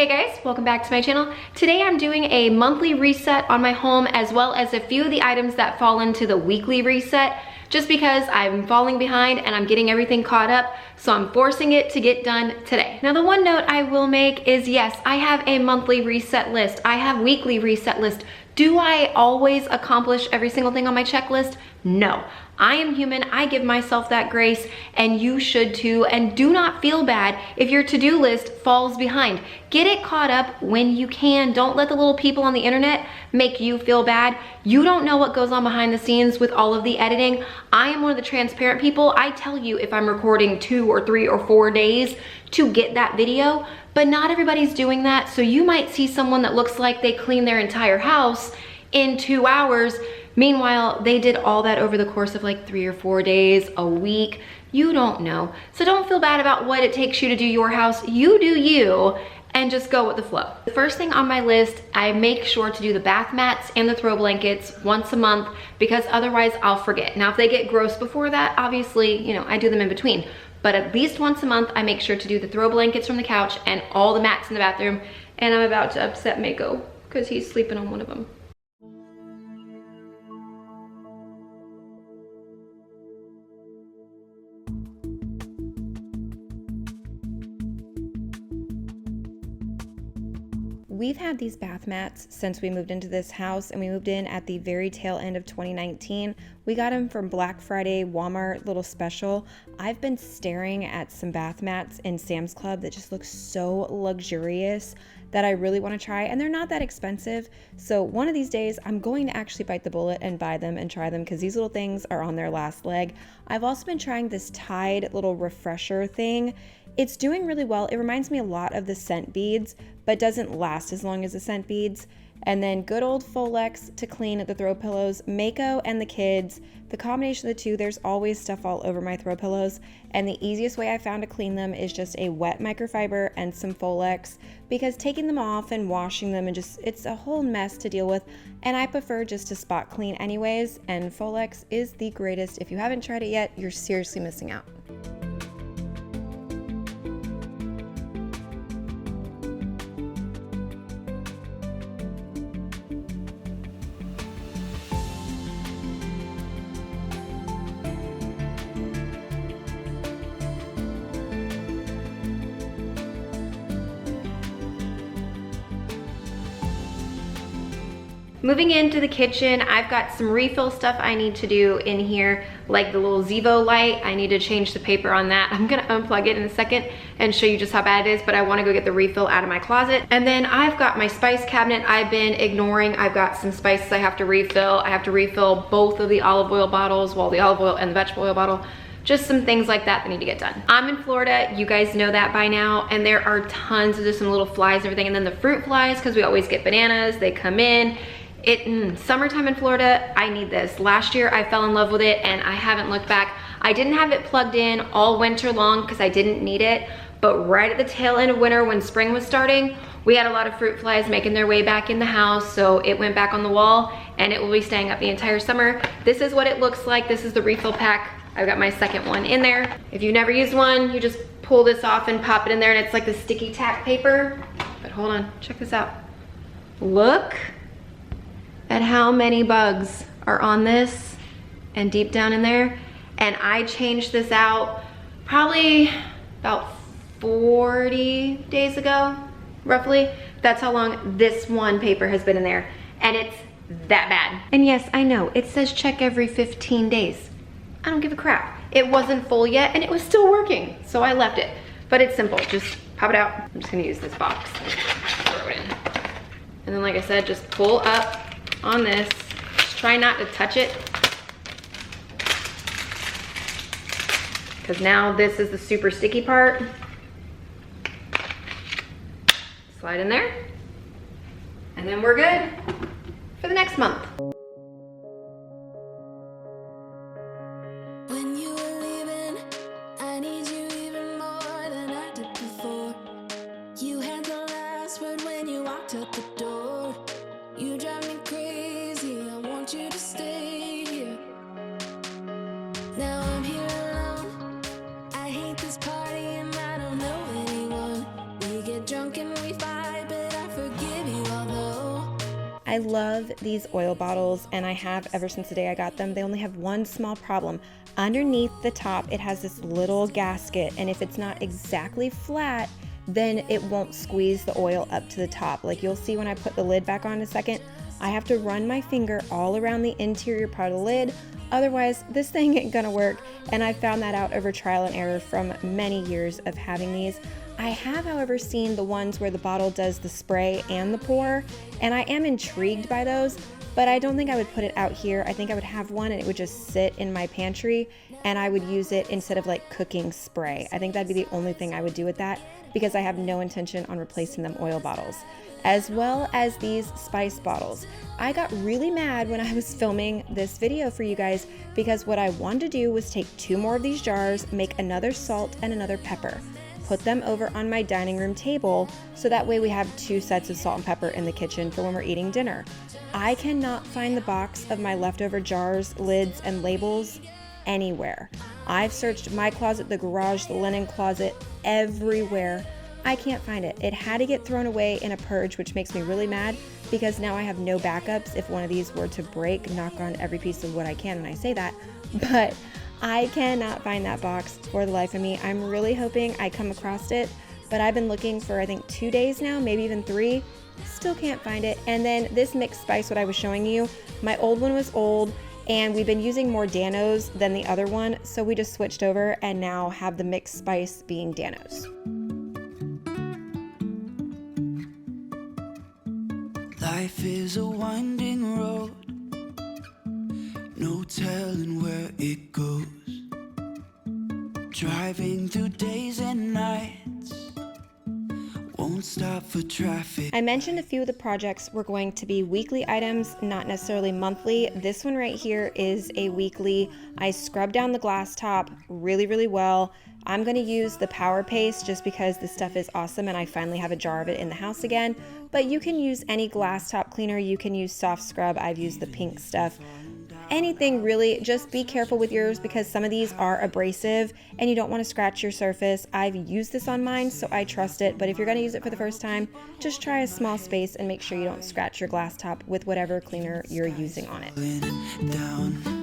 Hey guys, welcome back to my channel. Today I'm doing a monthly reset on my home as well as a few of the items that fall into the weekly reset just because I'm falling behind and I'm getting everything caught up, so I'm forcing it to get done today. Now the one note I will make is yes, I have a monthly reset list. I have weekly reset list. Do I always accomplish every single thing on my checklist? No. I am human, I give myself that grace, and you should too, and do not feel bad if your to-do list falls behind. Get it caught up when you can. Don't let the little people on the internet make you feel bad. You don't know what goes on behind the scenes with all of the editing. I am one of the transparent people. I tell you if I'm recording 2 or 3 or 4 days to get that video, but not everybody's doing that, so you might see someone that looks like they cleaned their entire house in 2 hours. Meanwhile, they did all that over the course of like 3 or 4 days, a week. You don't know. So don't feel bad about what it takes you to do your house. You do you, and just go with the flow. The first thing on my list, I make sure to do the bath mats and the throw blankets once a month because otherwise I'll forget. Now, if they get gross before that, obviously, you know, I do them in between. But at least once a month, I make sure to do the throw blankets from the couch and all the mats in the bathroom. And I'm about to upset Mako because he's sleeping on one of them. We've had these bath mats since we moved into this house, and we moved in at the very tail end of 2019. We got them from Black Friday Walmart little special. I've been staring at some bath mats in Sam's Club that just look so luxurious that I really want to try, and they're not that expensive. So one of these days I'm going to actually bite the bullet and buy them and try them because these little things are on their last leg. I've also been trying this Tide little refresher thing. It's doing really well. It reminds me a lot of the scent beads, but doesn't last as long as the scent beads. And then good old Folex to clean the throw pillows. Mako and the kids, the combination of the two, there's always stuff all over my throw pillows. And the easiest way I found to clean them is just a wet microfiber and some Folex, because taking them off and washing them and it's a whole mess to deal with. And I prefer just to spot clean anyways. And Folex is the greatest. If you haven't tried it yet, you're seriously missing out. Moving into the kitchen, I've got some refill stuff I need to do in here, like the little Zevo light. I need to change the paper on that. I'm gonna unplug it in a second and show you just how bad it is, but I wanna go get the refill out of my closet. And then I've got my spice cabinet I've been ignoring. I've got some spices I have to refill. I have to refill both of the olive oil bottles, well, the olive oil and the vegetable oil bottle. Just some things like that need to get done. I'm in Florida, you guys know that by now, and there are tons of just some little flies and everything, and then the fruit flies, because we always get bananas, they come in. Summertime in Florida, I need this. Last year I fell in love with it and I haven't looked back. I didn't have it plugged in all winter long because I didn't need it, but right at the tail end of winter when spring was starting, we had a lot of fruit flies making their way back in the house, so it went back on the wall and it will be staying up the entire summer. This is what it looks like. This is the refill pack. I've got my second one in there. If you've never used one, you just pull this off and pop it in there and it's like the sticky tack paper. But hold on, check this out. Look at how many bugs are on this and deep down in there. And I changed this out probably about 40 days ago, roughly. That's how long this one paper has been in there. And it's that bad. And yes, I know, it says check every 15 days. I don't give a crap. It wasn't full yet and it was still working, so I left it. But it's simple, just pop it out. I'm just gonna use this box, throw it in. And then like I said, just pull up on this. Just try not to touch it, because now this is the super sticky part. Slide in there, and then we're good for the next month. When you were leaving, I need you even more than I did before. You had the last word when you walked out the door. You drive me crazy, I want you to stay here. Now I'm here alone, I hate this party and I don't know anyone. We get drunk and we fight. I love these oil bottles, and I have ever since the day I got them. They only have one small problem. Underneath the top, it has this little gasket, and if it's not exactly flat, then it won't squeeze the oil up to the top. Like you'll see when I put the lid back on in a second, I have to run my finger all around the interior part of the lid. Otherwise, this thing ain't gonna work. And I found that out over trial and error from many years of having these. I have, however, seen the ones where the bottle does the spray and the pour, and I am intrigued by those, but I don't think I would put it out here. I think I would have one and it would just sit in my pantry, and I would use it instead of like cooking spray. I think that'd be the only thing I would do with that, because I have no intention on replacing them oil bottles. As well as these spice bottles. I got really mad when I was filming this video for you guys, because what I wanted to do was take 2 more of these jars, make another salt and another pepper, put them over on my dining room table, so that way we have 2 sets of salt and pepper in the kitchen for when we're eating dinner. I cannot find the box of my leftover jars, lids, and labels anywhere. I've searched my closet, the garage, the linen closet, everywhere. I can't find it. It had to get thrown away in a purge, which makes me really mad, because now I have no backups if one of these were to break. Knock on every piece of wood I can when I say that, but I cannot find that box for the life of me. I'm really hoping I come across it, but I've been looking for I think 2 days now, maybe even 3. Still can't find it. And then this mixed spice, what I was showing you, my old one was old, and we've been using more Danos than the other one, so we just switched over and now have the mixed spice being Danos. Life is a winding road, no telling where it goes. Driving through days and nights, won't stop for traffic. I mentioned a few of the projects were going to be weekly items, not necessarily monthly. This one right here is a weekly. I scrubbed down the glass top really, really well. I'm going to use the Power Paste just because this stuff is awesome and I finally have a jar of it in the house again. But you can use any glass top cleaner. You can use soft scrub. I've used the pink stuff. Anything really, just be careful with yours, because some of these are abrasive and you don't want to scratch your surface. I've used this on mine, so I trust it. But if you're going to use it for the first time, just try a small space and make sure you don't scratch your glass top with whatever cleaner you're using on it. Down.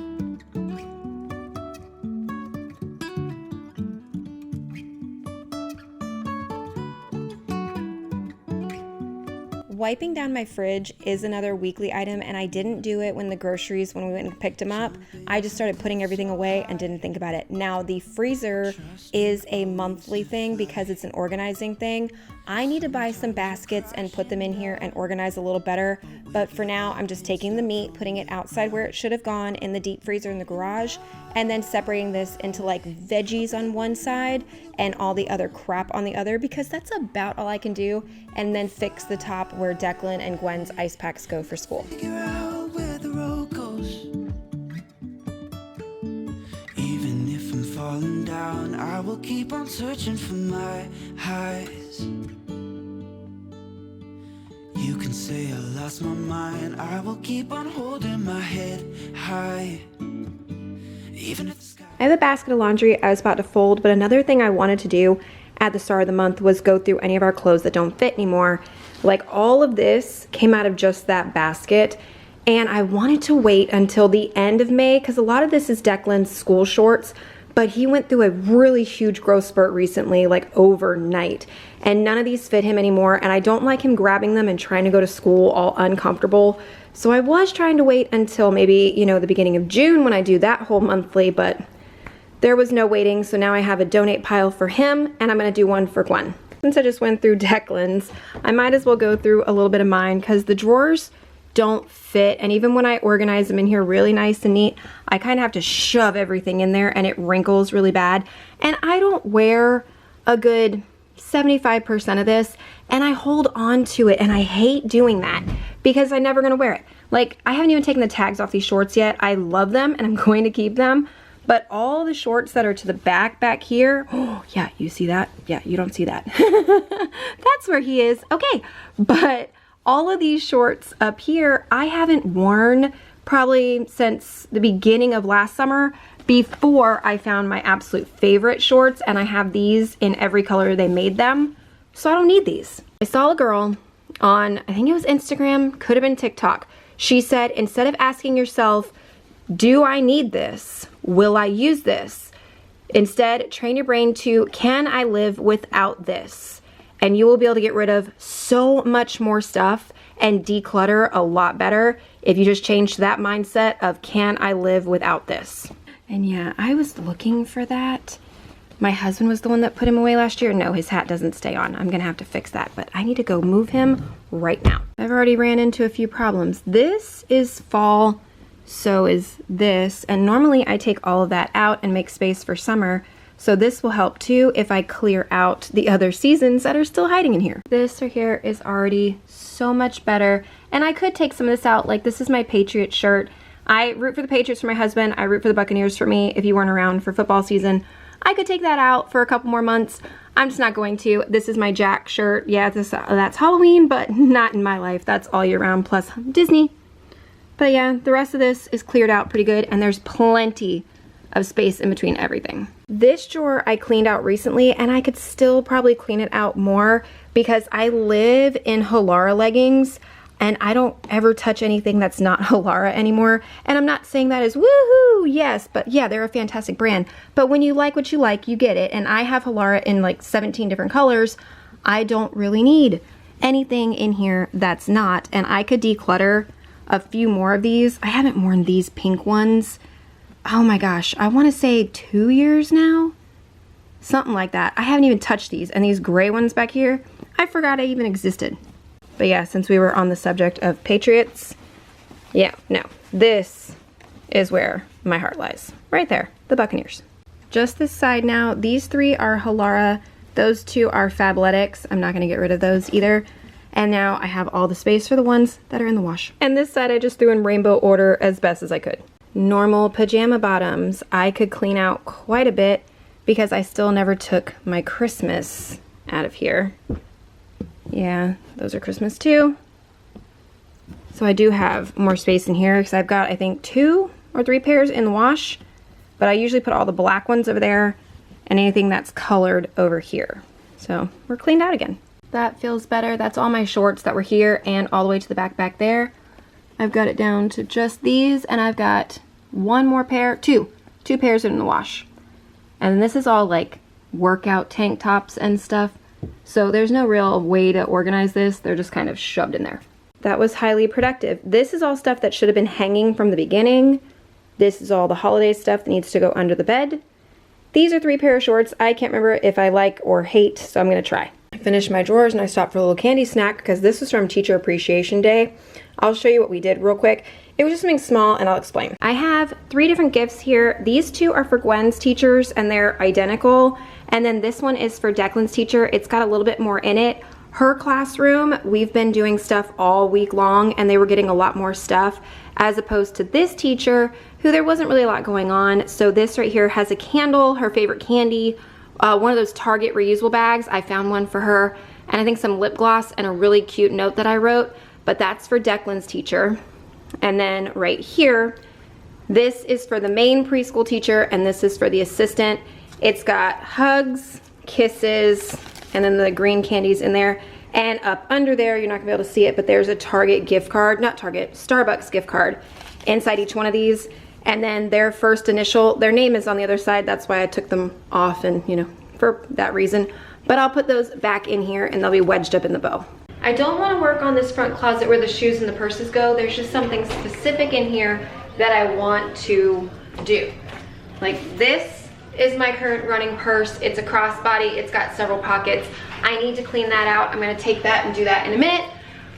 Wiping down my fridge is another weekly item, and I didn't do it when we went and picked them up. I just started putting everything away and didn't think about it. Now the freezer is a monthly thing because it's an organizing thing. I need to buy some baskets and put them in here and organize a little better. But for now, I'm just taking the meat, putting it outside where it should have gone in the deep freezer in the garage, and then separating this into like veggies on one side and all the other crap on the other, because that's about all I can do, and then fix the top where Declan and Gwen's ice packs go for school. Figure out where the road goes. Even if I'm falling down, I will keep on searching for my highs. You can say I lost my mind, I will keep on holding my head high. Even if the sky... I have a basket of laundry I was about to fold, but another thing I wanted to do at the start of the month was go through any of our clothes that don't fit anymore. Like all of this came out of just that basket, and I wanted to wait until the end of May because a lot of this is Declan's school shorts, but he went through a really huge growth spurt recently, like overnight, and none of these fit him anymore, and I don't like him grabbing them and trying to go to school all uncomfortable. So I was trying to wait until maybe, you know, the beginning of June when I do that whole monthly, but there was no waiting, so now I have a donate pile for him, and I'm gonna do one for Gwen. Since I just went through Declan's, I might as well go through a little bit of mine because the drawers don't fit, and even when I organize them in here really nice and neat, I kind of have to shove everything in there and it wrinkles really bad. And I don't wear a good 75% of this, and I hold on to it, and I hate doing that because I'm never gonna wear it. Like, I haven't even taken the tags off these shorts yet. I love them and I'm going to keep them, but all the shorts that are to the back here, oh yeah, you see that? Yeah, you don't see that. That's where he is. Okay, but all of these shorts up here, I haven't worn probably since the beginning of last summer, before I found my absolute favorite shorts, and I have these in every color they made them, so I don't need these. I saw a girl on, I think it was Instagram, could have been TikTok. She said, instead of asking yourself, do I need this? Will I use this? Instead, train your brain to, can I live without this? And you will be able to get rid of so much more stuff and declutter a lot better if you just change that mindset of, can I live without this? And yeah, I was looking for that. My husband was the one that put him away last year. No, his hat doesn't stay on. I'm gonna have to fix that, but I need to go move him right now. I've already ran into a few problems. This is fall, so is this. And normally I take all of that out and make space for summer. So this will help too if I clear out the other seasons that are still hiding in here. This right here is already so much better. And I could take some of this out. Like, this is my Patriot shirt. I root for the Patriots for my husband. I root for the Buccaneers for me if you weren't around for football season. I could take that out for a couple more months. I'm just not going to. This is my Jack shirt. Yeah, that's Halloween, but not in my life. That's all year round, plus Disney. But yeah, the rest of this is cleared out pretty good, and there's plenty of space in between everything. This drawer I cleaned out recently, and I could still probably clean it out more because I live in Halara leggings and I don't ever touch anything that's not Halara anymore. And I'm not saying that as woohoo, yes, but yeah, they're a fantastic brand. But when you like what you like, you get it. And I have Halara in like 17 different colors. I don't really need anything in here that's not, and I could declutter a few more of these. I haven't worn these pink ones. Oh my gosh, I want to say 2 years now? Something like that. I haven't even touched these. And these gray ones back here, I forgot I even existed. But yeah, since we were on the subject of Patriots, yeah, no. This is where my heart lies. Right there, the Buccaneers. Just this side now, these three are Halara. Those two are Fabletics. I'm not going to get rid of those either. And now I have all the space for the ones that are in the wash. And this side I just threw in rainbow order as best as I could. Normal pajama bottoms, I could clean out quite a bit because I still never took my Christmas out of here. Yeah, those are Christmas too. So I do have more space in here because I've got, I think, 2 or 3 pairs in the wash, but I usually put all the black ones over there and anything that's colored over here. So we're cleaned out again. That feels better. That's all my shorts that were here and all the way to the back there. I've got it down to just these, and I've got one more pair, two pairs in the wash. And this is all like workout tank tops and stuff. So there's no real way to organize this. They're just kind of shoved in there. That was highly productive. This is all stuff that should have been hanging from the beginning. This is all the holiday stuff that needs to go under the bed. These are 3 pair of shorts. I can't remember if I like or hate, so I'm gonna try. I finished my drawers and I stopped for a little candy snack because this was from Teacher Appreciation Day. I'll show you what we did real quick. It was just something small and I'll explain. I have 3 different gifts here. These 2 are for Gwen's teachers and they're identical. And then this one is for Declan's teacher. It's got a little bit more in it. Her classroom, we've been doing stuff all week long and they were getting a lot more stuff as opposed to this teacher who there wasn't really a lot going on. So this right here has a candle, her favorite candy, one of those Target reusable bags. I found one for her, and I think some lip gloss and a really cute note that I wrote, but that's for Declan's teacher. And then right here, this is for the main preschool teacher and this is for the assistant. It's got hugs, kisses, and then the green candies in there. And up under there, you're not gonna be able to see it, but there's a Target gift card, not Target, Starbucks gift card inside each one of these. And then their first initial, their name is on the other side. That's why I took them off and, you know, for that reason. But I'll put those back in here and they'll be wedged up in the bow. I don't want to work on this front closet where the shoes and the purses go. There's just something specific in here that I want to do. Like this is my current running purse. It's a crossbody. It's got several pockets. I need to clean that out. I'm going to take that and do that in a minute.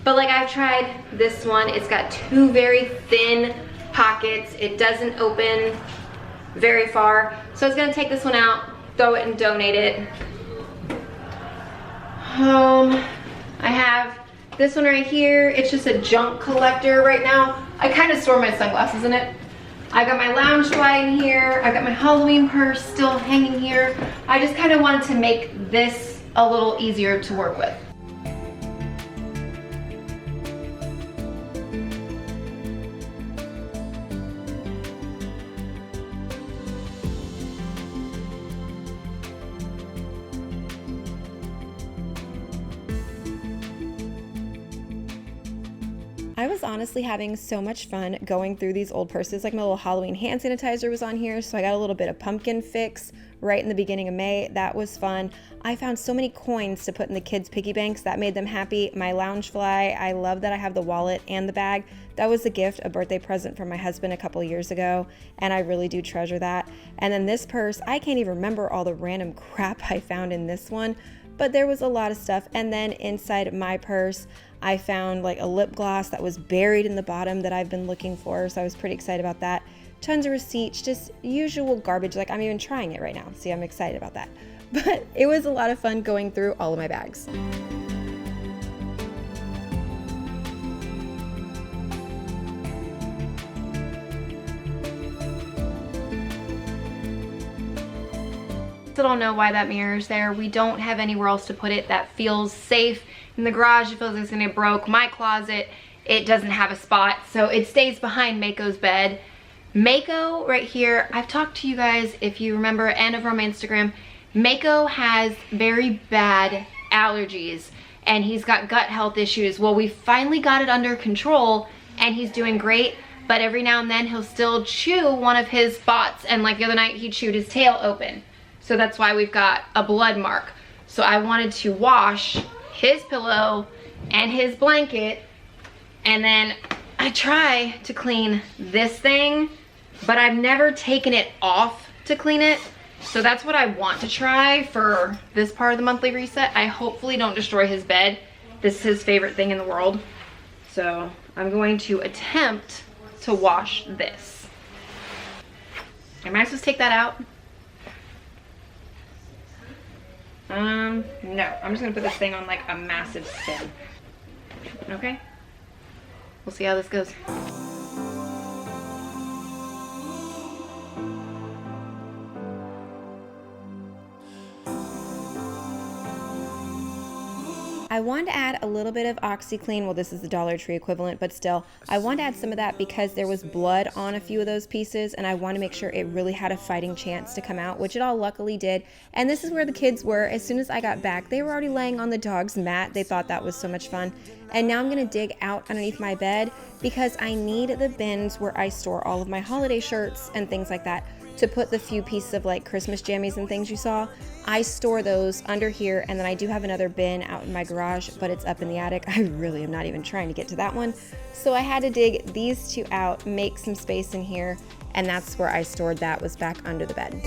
But like I've tried this one. It's got 2 very thin pockets. It doesn't open very far. So I was going to take this one out, throw it and donate it. I have this one right here. It's just a junk collector right now. I kind of store my sunglasses in it. I got my lounge light in here. I got my Halloween purse still hanging here. I just kind of wanted to make this a little easier to work with. I was honestly having so much fun going through these old purses. Like my little Halloween hand sanitizer was on here, so I got a little bit of pumpkin fix right in the beginning of May. That was fun. I found so many coins to put in the kids' piggy banks. That made them happy. My lounge fly, I love that I have the wallet and the bag. That was a gift, a birthday present from my husband a couple years ago, and I really do treasure that. And then this purse, I can't even remember all the random crap I found in this one, but there was a lot of stuff. And then inside my purse, I found like a lip gloss that was buried in the bottom that I've been looking for, so I was pretty excited about that. Tons of receipts, just usual garbage. Like I'm even trying it right now. See, I'm excited about that. But it was a lot of fun going through all of my bags. Still don't know why that mirror is there. We don't have anywhere else to put it that feels safe. In the garage, it feels like it's gonna get broke. My closet, it doesn't have a spot, so it stays behind Mako's bed. Mako right here, I've talked to you guys, if you remember, and over on my Instagram, Mako has very bad allergies and he's got gut health issues. Well, we finally got it under control and he's doing great, but every now and then he'll still chew one of his spots, and like the other night he chewed his tail open. So that's why we've got a blood mark. So I wanted to wash his pillow and his blanket, and then I try to clean this thing, but I've never taken it off to clean it. So that's what I want to try for this part of the monthly reset. I hopefully don't destroy his bed. This is his favorite thing in the world. So I'm going to attempt to wash this. Am I supposed to take that out? No, I'm just gonna put this thing on like a massive spin. Okay? We'll see how this goes. I wanted to add a little bit of OxyClean. Well, this is the Dollar Tree equivalent, but still, I wanted to add some of that because there was blood on a few of those pieces, and I want to make sure it really had a fighting chance to come out, which it all luckily did. And this is where the kids were. As soon as I got back, they were already laying on the dog's mat. They thought that was so much fun. And now I'm going to dig out underneath my bed because I need the bins where I store all of my holiday shirts and things like that, to put the few pieces of like Christmas jammies and things you saw. I store those under here, and then I do have another bin out in my garage, but it's up in the attic. I really am not even trying to get to that one. So I had to dig these two out, make some space in here, and that's where I stored that, was back under the bed.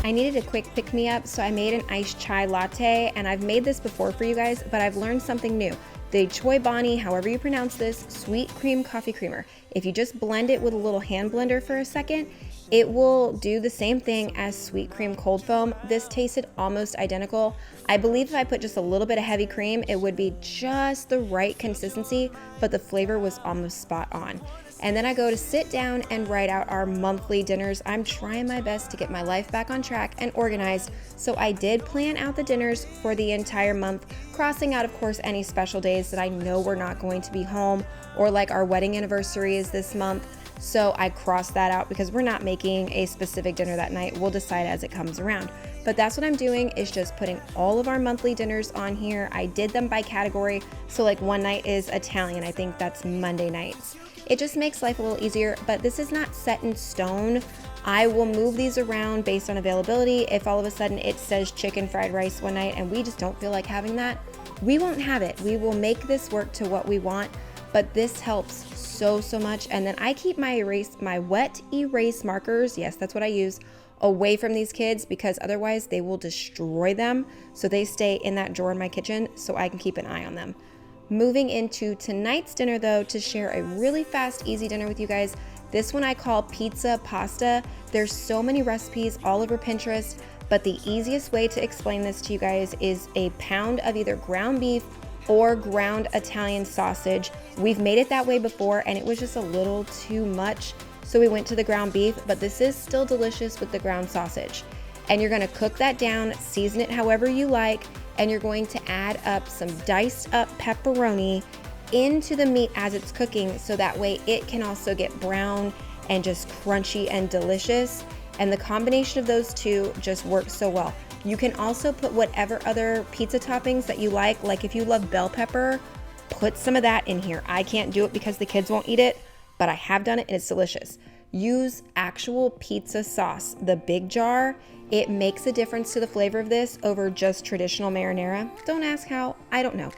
I needed a quick pick-me-up, so I made an iced chai latte, and I've made this before for you guys, but I've learned something new. The Choi Bani, however you pronounce this, sweet cream coffee creamer. If you just blend it with a little hand blender for a second, it will do the same thing as sweet cream cold foam. This tasted almost identical. I believe if I put just a little bit of heavy cream, it would be just the right consistency, but the flavor was almost spot on. And then I go to sit down and write out our monthly dinners. I'm trying my best to get my life back on track and organized. So I did plan out the dinners for the entire month, crossing out, of course, any special days that I know we're not going to be home, or like our wedding anniversary is this month. So I crossed that out because we're not making a specific dinner that night. We'll decide as it comes around. But that's what I'm doing, is just putting all of our monthly dinners on here. I did them by category. So like one night is Italian. I think that's Monday nights. It just makes life a little easier, but this is not set in stone. I will move these around based on availability. If all of a sudden it says chicken fried rice one night and we just don't feel like having that, we won't have it. We will make this work to what we want, but this helps so much. And then I keep my wet erase markers, yes, that's what I use, away from these kids, because otherwise they will destroy them. So they stay in that drawer in my kitchen so I can keep an eye on them. Moving into tonight's dinner though, to share a really fast, easy dinner with you guys. This one I call pizza pasta. There's so many recipes all over Pinterest, but the easiest way to explain this to you guys is a pound of either ground beef or ground Italian sausage. We've made it that way before and it was just a little too much, so we went to the ground beef, but this is still delicious with the ground sausage. And you're gonna cook that down, season it however you like, and you're going to add up some diced up pepperoni into the meat as it's cooking, so that way it can also get brown and just crunchy and delicious. And the combination of those two just works so well. You can also put whatever other pizza toppings that you like if if you love bell pepper, put some of that in here. I can't do it because the kids won't eat it, but I have done it and it's delicious. Use actual pizza sauce, the big jar. It makes a difference to the flavor of this over just traditional marinara. Don't ask how, I don't know,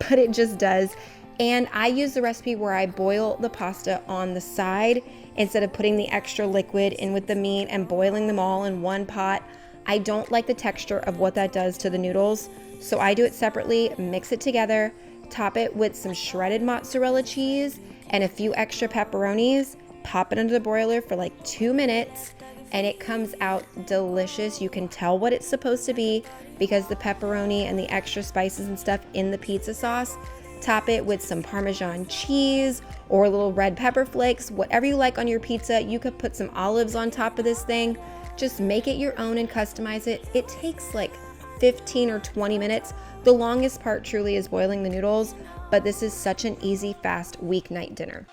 but it just does. And I use the recipe where I boil the pasta on the side instead of putting the extra liquid in with the meat and boiling them all in one pot. I don't like the texture of what that does to the noodles, so I do it separately, mix it together, top it with some shredded mozzarella cheese and a few extra pepperonis, pop it under the broiler for like 2 minutes, and it comes out delicious. You can tell what it's supposed to be because the pepperoni and the extra spices and stuff in the pizza sauce. Top it with some Parmesan cheese or little red pepper flakes, whatever you like on your pizza. You could put some olives on top of this thing. Just make it your own and customize it. It takes like 15 or 20 minutes. The longest part truly is boiling the noodles, but this is such an easy, fast weeknight dinner.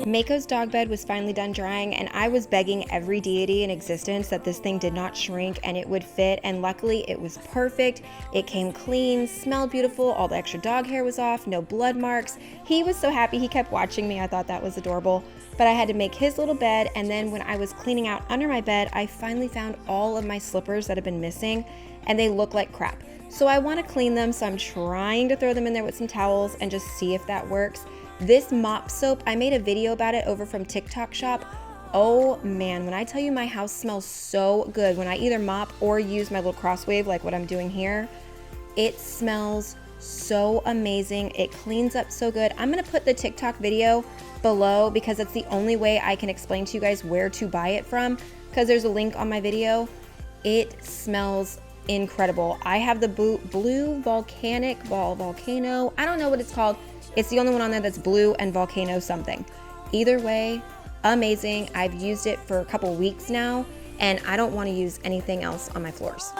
Mako's dog bed was finally done drying, and I was begging every deity in existence that this thing did not shrink and it would fit, and luckily it was perfect. It came clean, smelled beautiful, all the extra dog hair was off, no blood marks. He was so happy, he kept watching me. I thought that was adorable. But I had to make his little bed, and then when I was cleaning out under my bed, I finally found all of my slippers that had been missing, and they look like crap. So I want to clean them, so I'm trying to throw them in there with some towels and just see if that works. This mop soap, I made a video about it over from TikTok shop. Oh man, when I tell you my house smells so good when I either mop or use my little crosswave like what I'm doing here, it smells so amazing. It cleans up so good. I'm gonna put the TikTok video below because that's the only way I can explain to you guys where to buy it from, because there's a link on my video. It smells incredible. I have the blue volcano, I don't know what it's called. It's the only one on there that's blue and volcano something. Either way, amazing. I've used it for a couple weeks now, and I don't want to use anything else on my floors.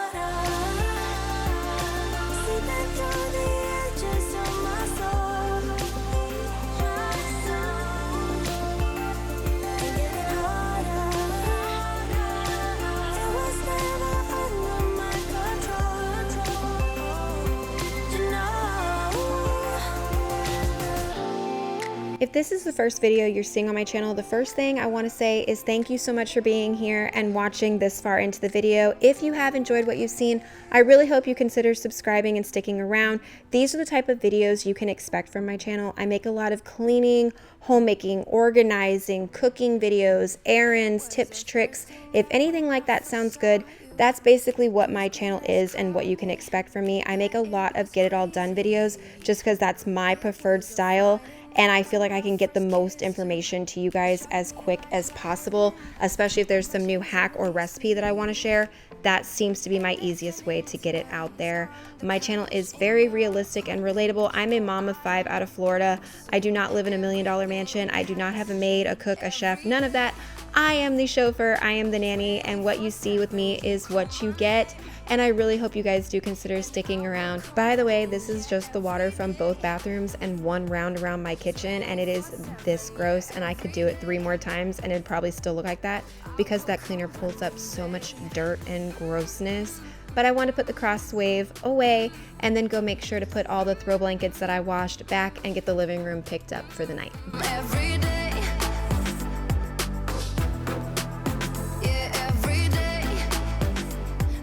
If this is the first video you're seeing on my channel, the first thing I want to say is thank you so much for being here and watching this far into the video. If you have enjoyed what you've seen, I really hope you consider subscribing and sticking around. These are the type of videos you can expect from my channel. I make a lot of cleaning, homemaking, organizing, cooking videos, errands, tips, tricks. If anything like that sounds good, that's basically what my channel is and what you can expect from me. I make a lot of get it all done videos just because that's my preferred style, and I feel like I can get the most information to you guys as quick as possible, especially if there's some new hack or recipe that I want to share. That seems to be my easiest way to get it out there. My channel is very realistic and relatable. I'm a mom of 5 out of Florida. I do not live in $1 million mansion. I do not have a maid, a cook, a chef, none of that. I am the chauffeur, I am the nanny, and what you see with me is what you get. And I really hope you guys do consider sticking around. By the way, this is just the water from both bathrooms and one round around my kitchen, and it is this gross, and I could do it 3 more times and it'd probably still look like that because that cleaner pulls up so much dirt and grossness. But I want to put the crosswave away and then go make sure to put all the throw blankets that I washed back and get the living room picked up for the night. Every day. Yeah, every day.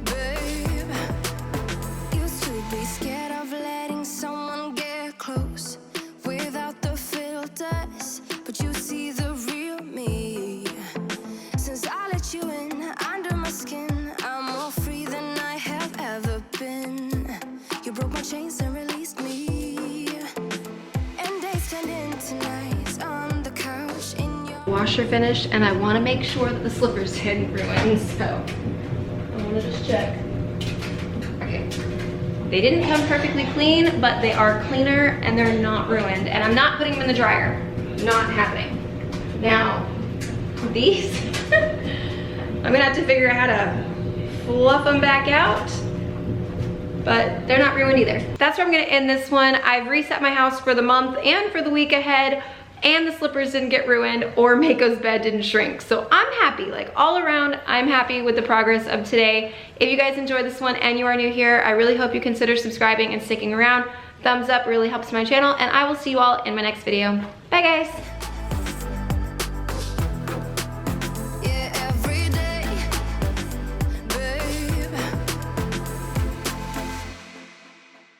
Babe, used to be scared of letting someone get close without the filters, but you see the real me. Since I let you in under my skin, I'm more free than I have ever been. You broke my chains and released me, and days turned into nights. Washer finished, and I want to make sure that the slippers didn't ruin, so I want to just check. Okay, they didn't come perfectly clean, but they are cleaner and they're not ruined, and I'm not putting them in the dryer. Not happening. Now these I'm gonna have to figure out how to fluff them back out, but they're not ruined either. That's where I'm gonna end this one. I've reset my house for the month and for the week ahead, and the slippers didn't get ruined or Mako's bed didn't shrink. So I'm happy, like all around, I'm happy with the progress of today. If you guys enjoyed this one and you are new here, I really hope you consider subscribing and sticking around. Thumbs up really helps my channel, and I will see you all in my next video. Bye guys.